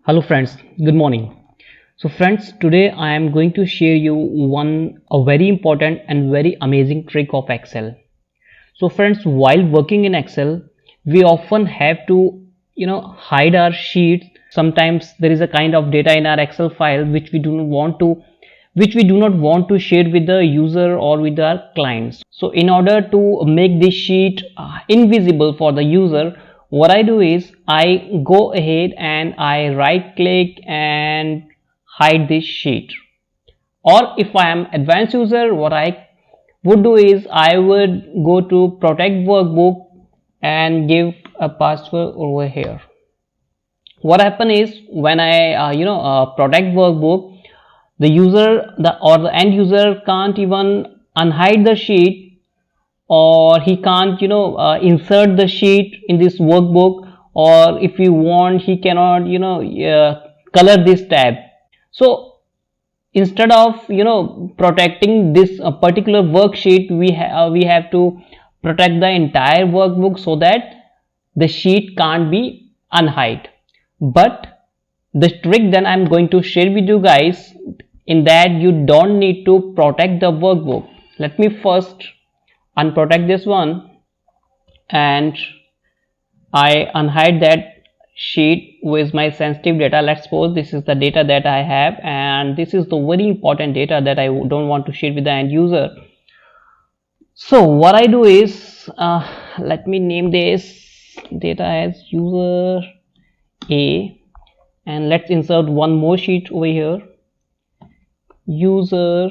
Hello friends, good morning. So friends, today I am going to share you a very important and very amazing trick of Excel. So friends, while working in Excel, we often have to hide our sheets. Sometimes there is a kind of data in our Excel file which we do not want to share with the user or with our clients. So in order to make this sheet invisible for the user, what I do is I go ahead and I right click and hide this sheet. Or if I am advanced user, what I would do is I would go to protect workbook and give a password over here. What happen is when I protect workbook, the user or the end user can't even unhide the sheet, or he can't insert the sheet in this workbook, or if you want he cannot color this tab. So instead of protecting this particular worksheet, we have to protect the entire workbook so that the sheet can't be unhide. But the trick that I'm going to share with you guys, in that you don't need to protect the workbook. Let me first unprotect this one and I unhide that sheet with my sensitive data. Let's suppose this is the data that I have, and this is the very important data that I don't want to share with the end user. So what I do is let me name this data as user A, and let's insert one more sheet over here, user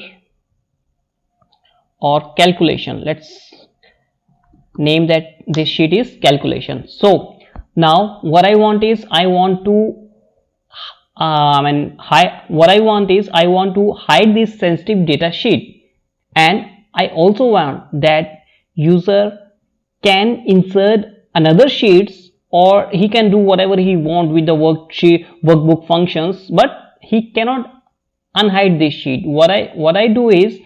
or calculation. Let's name that this sheet is calculation. So now what I want is I want to hide this sensitive data sheet, and I also want that user can insert another sheets, or he can do whatever he want with the workbook functions, but he cannot unhide this sheet. What I do is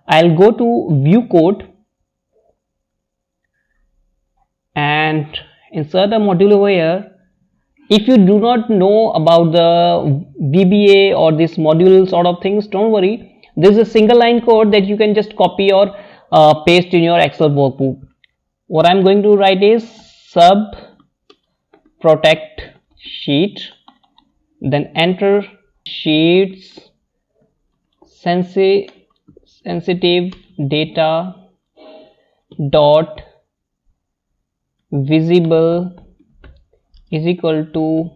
I'll go to view code and insert a module over here. If you do not know about the VBA or this module sort of things, don't worry, this is a single line code that you can just copy or paste in your Excel workbook. What I'm going to write is sub protect sheet, then enter sheets sensitive data dot visible is equal to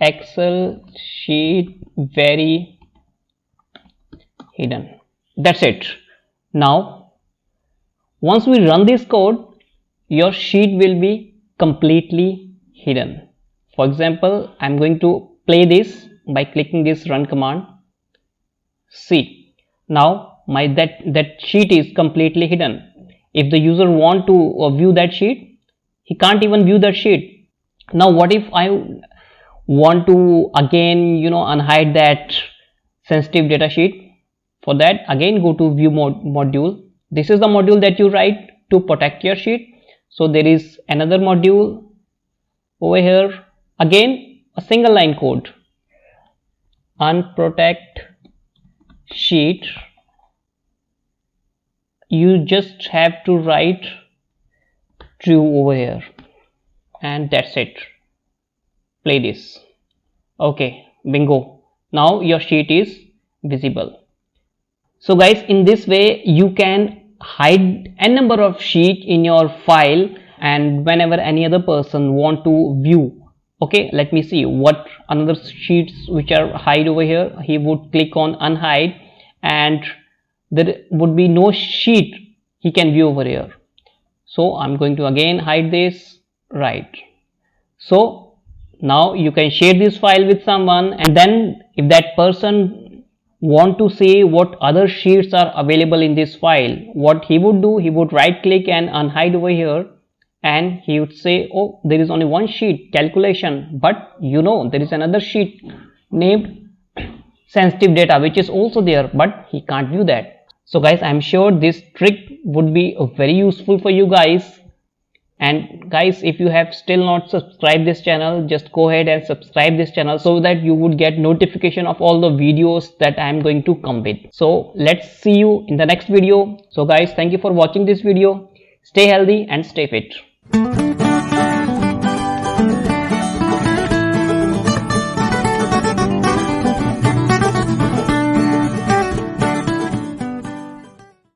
Excel sheet very hidden. That's it. Now once we run this code, your sheet will be completely hidden. For example, I'm going to play this by clicking this run command. See, now that sheet is completely hidden. If the user want to view that sheet, he can't even view that sheet. Now what if I want to again unhide that sensitive data sheet? For that, again go to view module. This is the module that you write to protect your sheet. So there is another module over here, again a single line code, unprotect sheet. You just have to write true over here, and that's it. Play this. Okay, bingo, now your sheet is visible. So guys, in this way you can hide a number of sheet in your file, and whenever any other person want to view, okay, let me see what another sheets which are hide over here. He would click on unhide and there would be no sheet he can view over here. So I'm going to again hide this, right? So now you can share this file with someone, and then if that person want to see what other sheets are available in this file, what he would do, he would right click and unhide over here, and he would say, oh, there is only one sheet, calculation, but there is another sheet named sensitive data which is also there, but he can't view that. So guys, I'm sure this trick would be very useful for you guys, And guys, if you have still not subscribed this channel, just go ahead and subscribe this channel so that you would get notification of all the videos that I am going to come with. So let's see you in the next video. So guys, thank you for watching this video. Stay healthy and stay fit.